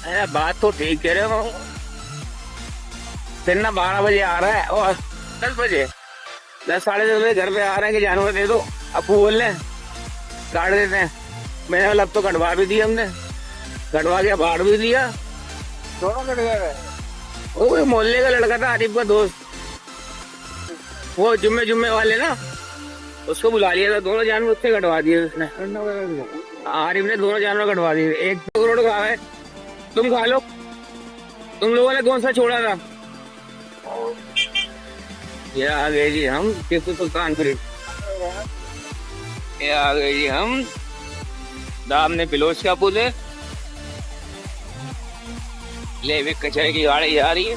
अरे बात तो ठीक कह रहे हो। फिर ना 12 बजे आ रहा है और 10 बजे, 10 साढ़े 10 बजे घर पे आ रहे हैं कि जानवर दे दो। अपू बोल रहे हैं काट देते हैं। मैंने बोला अब तो कटवा भी दिया हमने, कटवा के बांट भी दिया। दोनों कट गए। वो कोई मोहल्ले का लड़का था, आरिफ का दोस्त, वो जुम्मे जुम्मे वाले ना, उसको बुला लिया था। दोनों जानवर उससे कटवा दिए उसने। आरिफ ने दोनों जानवर कटवा दिए। एक 2 करोड़ का है, तुम खा लो। तुम लोगों ने कौन सा छोड़ा था? ये आ गए जी हम टीपू सुल्तान फरीद। ये आ गए जी हम दाम ने पिलोच का पुल है। ले भी कचरे की गाड़ी जा रही है।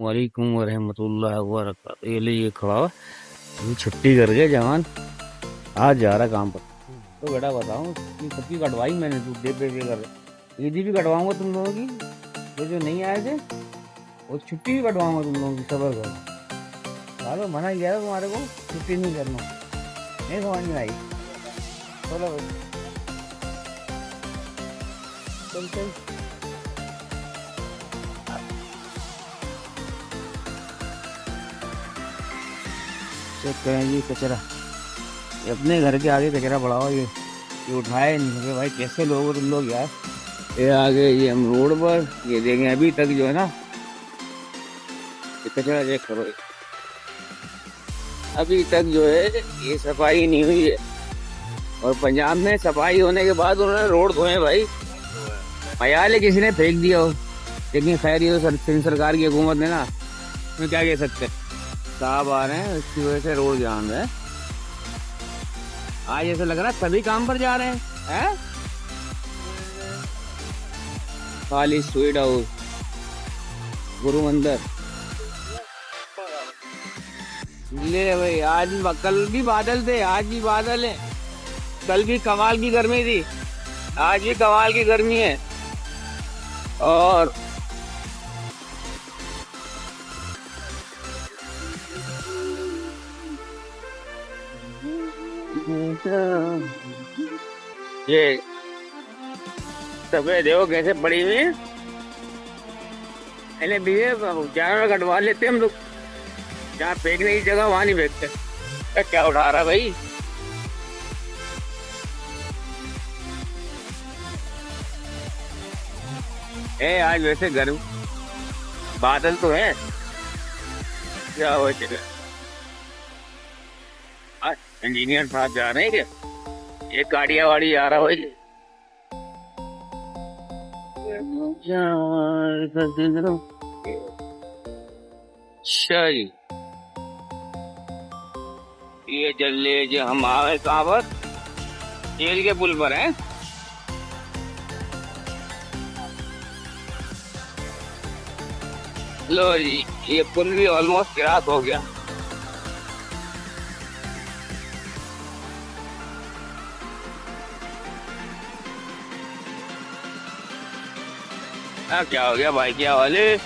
वालेकुम वरहमतुल्लाह वबरकातुहू। ये लिए खड़ा हुआ, अभी छुट्टी कर गया जवान, आज जा रहा काम पर। तो बेटा बताऊँ कि सबकी कटवाई मैंने, तू दे पे कर ईदी भी कटवाऊंगा तुम लोगों की। जो नहीं आए थे वो छुट्टी भी कटवाऊंगा तुम लोगों की। सबर करो, चलो मना किया था तुम्हारे को छुट्टी नहीं करना, नहीं समझ में आई। चलो चल चल। चेक करें जी कचरा, ये अपने घर के आगे कचरा पड़ा हुआ। ये उठाए नहीं सके भाई, कैसे लोग हो तुम लोग यार। ये आ गए ये हम रोड पर, ये देखें अभी तक जो है ना, ये कचरा चेक करो, अभी तक जो है ये सफाई नहीं हुई है। और पंजाब में सफाई होने के बाद उन्होंने रोड धोए भाई। मयाले किसी ने फेंक दिया हो, लेकिन खैर ये तो सरकार की हुकूमत है ना, उसमें क्या कह सकते हैं। साहब आ रहे हैं, उसकी वजह से रोड जाम है। आज ऐसा लग रहा है सभी काम पर जा रहे हैं। खाली स्वीट हाउस, गुरु मंदिर। ले भाई, आज कल भी बादल थे, आज भी बादल है। कल भी कमाल की गर्मी थी, आज भी कमाल की गर्मी है। और ये सफेद देखो कैसे पड़ी हुई है। पहले भी जानवर कटवा लेते हम लोग, जहाँ फेंकने की जगह वहां नहीं फेंकते। क्या उठा रहा भाई? आज वैसे गर्म बादल तो है, क्या हो चले। इंजीनियर साहब जा रहे हैं क्या? ये गाड़िया वाड़ी आ रहा हो। अच्छा जी, ये जल्ले जो हम आए कहाँ पर? जेल के पुल पर हैं। लो जी, ये पुल भी ऑलमोस्ट क्रॉस हो गया। क्या हो गया भाई, क्या वाले?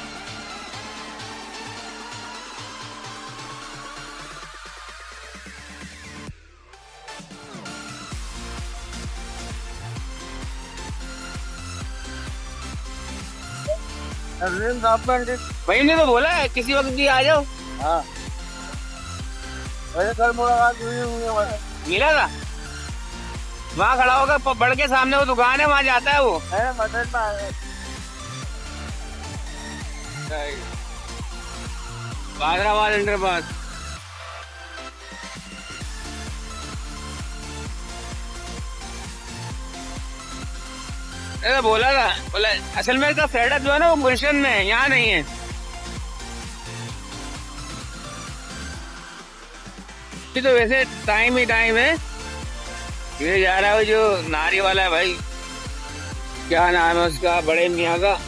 भाई ने तो बोला है किसी वक्त भी आ जाओ। हाँ, कल मुलाकात हुई मिला था, वहाँ खड़ा होगा बढ़ के सामने वो दुकान है, वहाँ जाता है वो। है मदद में बादराबाद अंडरपास। बोला था, बोला असल में इसका सेटअप जो है ना वो गुलशन में है, यहाँ नहीं है। तो वैसे टाइम ही टाइम है। ये जा रहा है जो नारी वाला है भाई, क्या नाम है उसका, बड़े मियाँ का।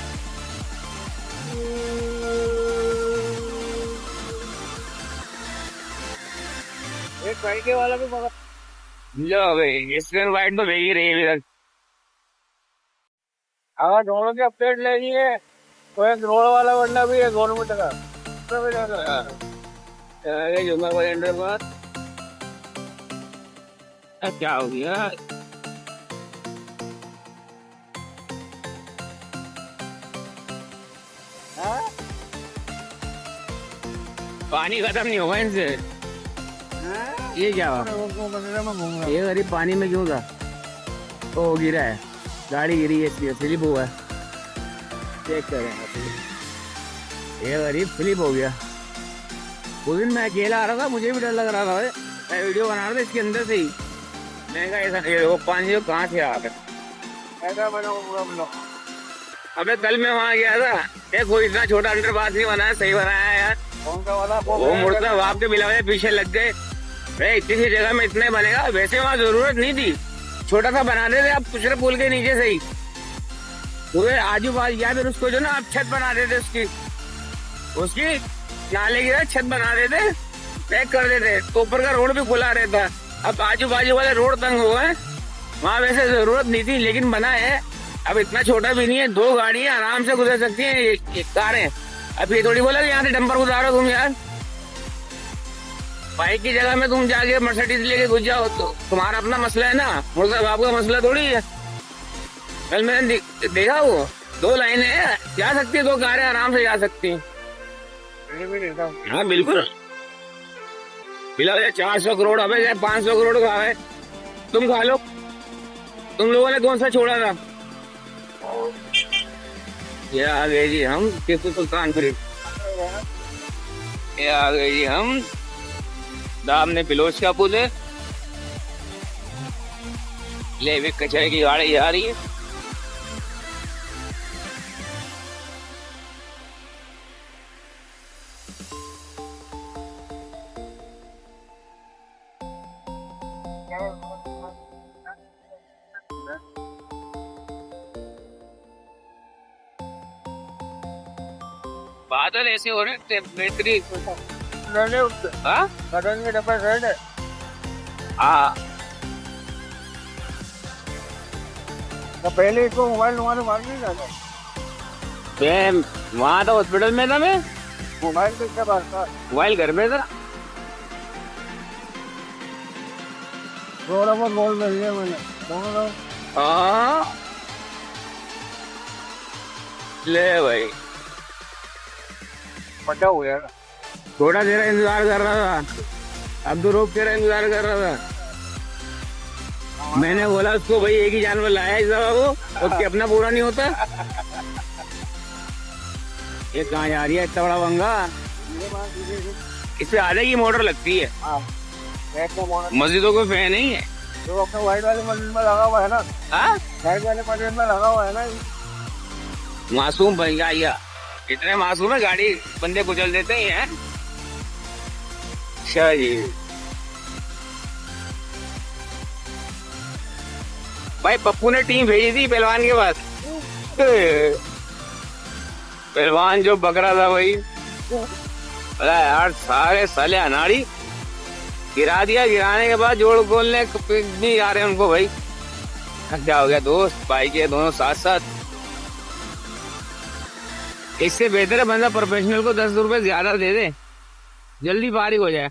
एक पैके वाला भी मगर लो भाई स्क्रीन वाइट तो भेज ही रही है अभी तक। अगर दोनों के अपडेट लेनी है तो एक रोड वाला बनना भी है गवर्नमेंट का उसमें भी जाना है। अरे जुम्मा को एंडर बात क्या हो गया? हाँ? पानी खत्म नहीं होगा इनसे। हाँ? ये क्या हुआ? वो मंदिर में घूम रहा ये गरीब पानी में क्यों था? ओ गिरा है, गाड़ी गिरी है इसलिए स्लिप हुआ है। चेक करें ये गरीब स्लिप हो गया। उस दिन मैं अकेला आ रहा था, मुझे भी डर लग रहा था। मैं वीडियो बना रहा था इसके अंदर से ही। मैं कहा ऐसा ये वो पानी जो कहाँ से आ रहा है। ऐसा बना पूरा बना अबे कल मैं वहाँ गया था, देखो इतना छोटा अंडर पास नहीं बनाया, सही बनाया यार। कौन सा वाला वो मुड़ता बाप के बिलावे पीछे लग गए। भाई इतनी सी जगह में इतने बनेगा, वैसे वहाँ जरूरत नहीं थी, छोटा सा बना देते आप पिछले पुल के नीचे से ही। पूरे आजू बाजू या फिर उसको जो ना आप छत बना देते उसकी नाले की छत बना देते, पैक कर देते तो ऊपर का रोड भी खुला रहता। अब आजू बाजू वाले रोड तंग हो गए, वहाँ वैसे जरूरत नहीं थी लेकिन बना है। अब इतना छोटा भी नहीं है, 2 गाड़ियां आराम से गुजर सकती हैं, एक कारें। अब ये थोड़ी बोला कि यहाँ से डंपर गुजारो तुम यार, बाइक की जगह में तुम जाके मर्सिडीज लेके घुस जाओ तो तुम्हारा अपना मसला है ना, मुर्दा बाप का मसला थोड़ी है। कल मैंने देखा वो 2 लाइनें हैं, जा सकती है, 2 कारें आराम से जा सकती हैं। हाँ बिल्कुल बिला 400 करोड़ अब 500 करोड़ का है, तुम खा लो। तुम लोगों ने कौन सा छोड़ा था? ये आ गए जी हम टीपू सुल्तान फरीद, ये आ गए जी हम दामने पिलोच का पुल है। ले भी कचरे की गाड़ी आ रही है। बादल ऐसे हो रहे टेम्परेचर हाँ कटन के डब्बे रेड है हाँ तो पहले इसको मोबाइल तुम्हारे मार नहीं जाता वहाँ था हॉस्पिटल में था, मैं मोबाइल किसके पास था मोबाइल घर में था। थोड़ा बहुत बोल रही है मैंने दोनों हाँ ले भाई बड़ा हो गया थोड़ा देर इंतजार कर रहा था, अब तो रोक तेरा इंतजार कर रहा था। मैंने बोला उसको भाई एक ही जानवर लाया इस दवा को, उसके अपना पूरा नहीं होता। ये कहाँ जा रही है इतना बड़ा बंगा? इस पे आधे की मोटर लगती है। मस्जिदों को फैन नहीं है तो अपने वाइट वाले मंदिर में लगा हुआ है ना, वाइट वाले मंदिर में लगा हुआ है ना। मासूम भैया इतने मासूम है, गाड़ी बंदे कुचल देते ही हैं। अच्छा जी भाई पप्पू ने टीम भेजी थी पहलवान के पास। पहलवान जो बकरा था भाई, बोला यार सारे साले अनाड़ी गिरा दिया, गिराने के बाद जोड़ खोलने नहीं आ रहे उनको भाई। क्या हो गया दोस्त, भाई के दोनों साथ साथ। इससे बेहतर है बंदा प्रोफेशनल को 10 रुपए ज्यादा दे दे, जल्दी फारिग हो जाए।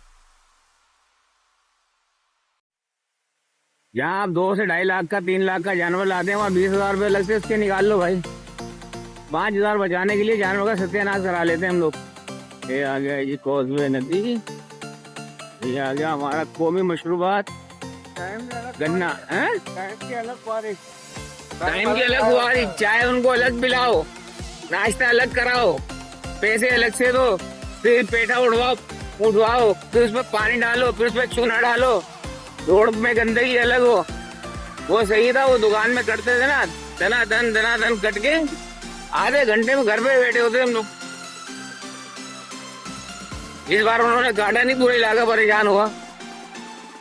जहाँ आप 2 से 2.5 लाख का 3 लाख का जानवर लाते हैं, वहाँ 20,000 रुपये अलग से उसके निकाल लो भाई। 5,000 बचाने के लिए जानवर का सत्यानाश करा लेते हैं हम लोग। ये आ गया जी कॉजवे नदी, ये आ गया हमारा कौमी मशरूबात गन्ना। टाइम की अलग बारिश, टाइम की अलग हुआ, चाय उनको अलग पिलाओ, नाश्ता अलग कराओ, पैसे अलग से दो, फिर पेठा उठवाओ, फिर उसमें पानी डालो, फिर उसमें चूना डालो, रोड में गंदगी अलग हो। वो सही था, वो दुकान में करते थे ना, दना दन कट के आधे घंटे में घर पे बैठे होते हम लोग। इस बार उन्होंने काटा नहीं, पूरा इलाका परेशान हुआ,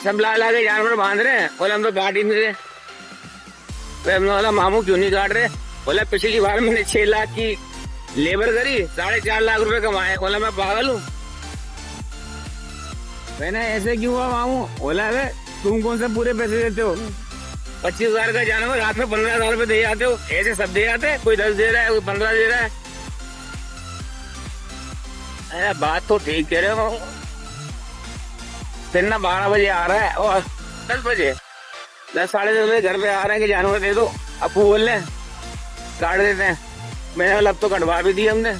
सब ला के जानवर बांध रहे हैं। बोले हम तो काट ही नहीं रहे। हमने बोला मामू क्यों नहीं काट रहे? बोला पिछली बार मैंने 6 लाख की लेबर करी, 4.5 लाख रुपए कमाए। बोला मैं पागल हूँ? मैंने ऐसे क्यों हुआ मामू? बोला है तुम कौन से पूरे पैसे देते हो? 25,000 का जानवर रात में 15,000 रुपए दे जाते हो। ऐसे सब दे जाते हैं, कोई 10 दे रहा है, कोई 15 दे रहा है। अरे बात तो ठीक कह रहे हो मामू। फिर ना 12 बजे आ रहा है और 10 बजे 10 साढ़े 10 बजे घर पे आ रहे हैं कि जानवर दे दो। अपू बोल रहे काट देते हैं। मैंने बोला अब तो कटवा भी दिया हमने,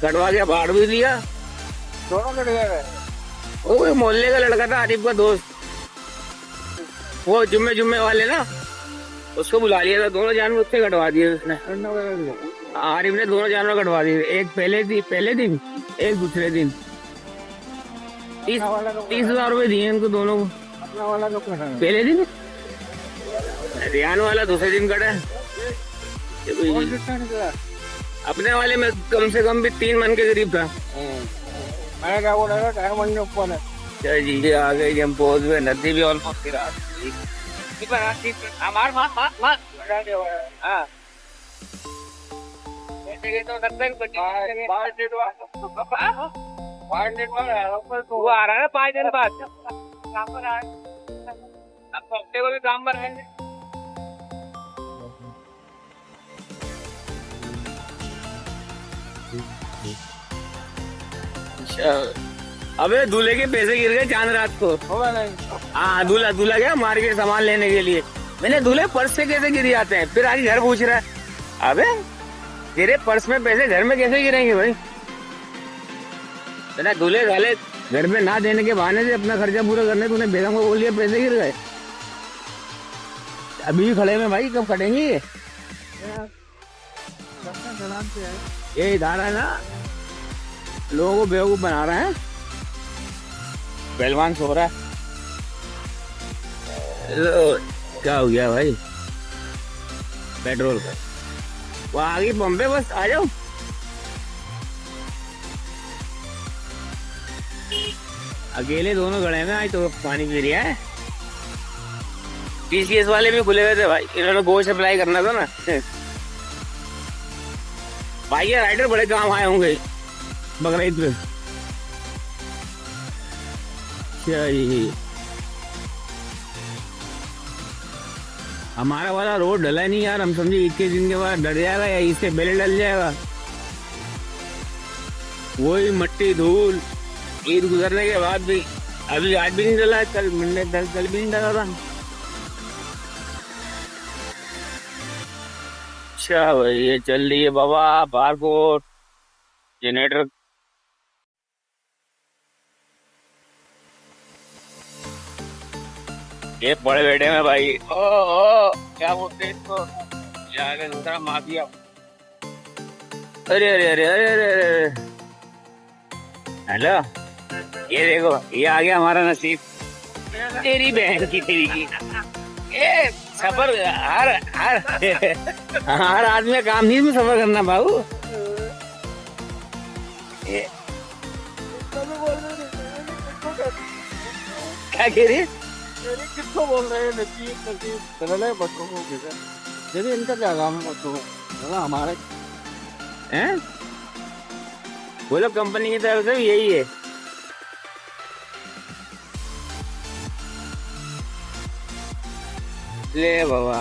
कटवा के बाढ़ भी दिया। दोनों कट गए। वो मोहल्ले का लड़का था, आरिफ का दोस्त, वो जुम्मे वाले ना, उसको बुला लिया था। दोनों जानवर उससे कटवा दिए उसने। आरिफ ने दोनों जानवर कटवा दिए, एक पहले दिन एक दूसरे दिन। 30,000 रुपए दिए उनको दोनों को। अपना वाला तो कटा है। पहले दिन रियान वाला दूसरे दिन कटा। कौन कितना निकला? अपने वाले में कम से कम भी 3 मन के करीब था। मैं क्या बोल रहा था, टाइम मन ऊपर है। चल जी आ गई जी, हम पहुंच गए। नदी भी ऑलमोस्ट हमार मार हाँ तो वो आ रहा है 5 दिन बाद। अब हफ्ते को भी काम पर है। अबे दूल्हे के पैसे गिर गए चांद रात को। होगा नहीं। हाँ दूल्हा गया मार्केट सामान लेने के लिए। मैंने दूल्हे पर्स से कैसे गिर जाते हैं? फिर आगे घर पूछ रहा है, अबे तेरे पर्स में पैसे घर में कैसे गिरेंगे भाई? तेरा दूल्हे वाले घर में ना देने के बहाने से अपना खर्चा पूरा करने तूने बेगम को बोल दिया पैसे गिर गए। अभी भी खड़े में भाई, कब कटेंगे ये इधारा है ना, लोगों को बेवकूफ बना रहे हैं। पहलवान सो रहा है। क्या हो गया भाई? पेट्रोल का वो आगे पंप पे, बस आ जाओ। अकेले दोनों खड़े हैं, आज तो पानी पी रहा है। TCS वाले भी खुले हुए थे भाई, इन्होंने गोश्त अप्लाई करना था ना। भाई ये राइडर बड़े काम आए होंगे बकरीद पे। हमारा वाला रोड डला नहीं यार, हम समझे 21 दिन के बाद डर जाएगा या इससे पहले डल जाएगा। वही मट्टी धूल, ईद गुजरने के बाद भी अभी आज भी नहीं डला, कल भी नहीं डला था। अच्छा भाई ये चल रही है बाबा बारकोट जनरेटर। ये बड़े बेटे में भाई ओ क्या बोलते हैं इसको, यार दूसरा माफिया। अरे अरे अरे अरे अरे अरे हेलो, ये देखो ये आ गया हमारा नसीब। तेरी बहन की तेरी की ये सफर हर आदमी का काम नहीं में सफर करना बाबू। क्या कह रही? किसको बोल रहे हैं? नसीब बच्चों को देखिए, इनका क्या काम है बच्चों को? हमारे हैं वो लोग कंपनी की तरफ से भी यही है। ले बाबा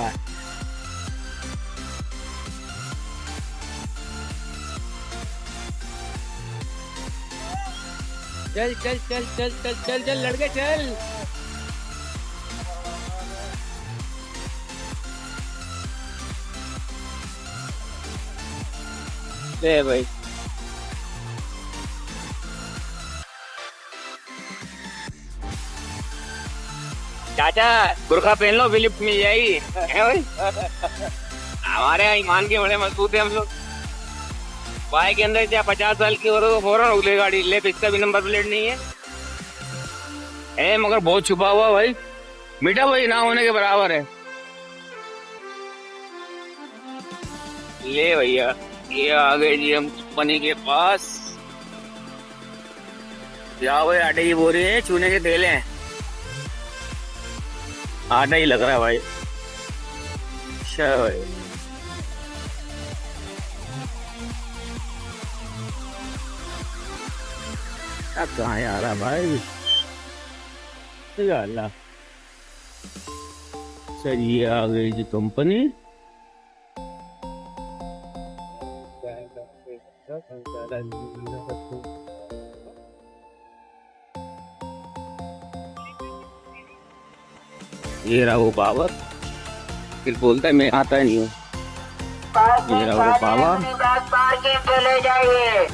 चल चल चल चल चल चल चल लड़के चल। ले भाई चाचा बुरखा पहन लो, फिलिप मिल जाएगी है भाई। हमारे यहाँ ईमान के बड़े मजबूत है हम लोग। बाइक के अंदर क्या 50 साल की हो तो फौरन उगले गाड़ी ले, इसका भी नंबर प्लेट नहीं है मगर बहुत छुपा हुआ भाई, मीठा भाई ना होने के बराबर है। ले भैया ये आ गए जी हम कंपनी के पास। जाओ भाई आटे की बोरी है, चूने के तेल हैं, आटा ही लग रहा है भाई। अच्छा भाई अब कहाँ आ रहा भाई? अल्लाह सर, ये आ गई जी कंपनी। ये रहा वो पावर, फिर बोलता है मैं आता नहीं हूँ। ये रहा वो पावर। चले जाइए।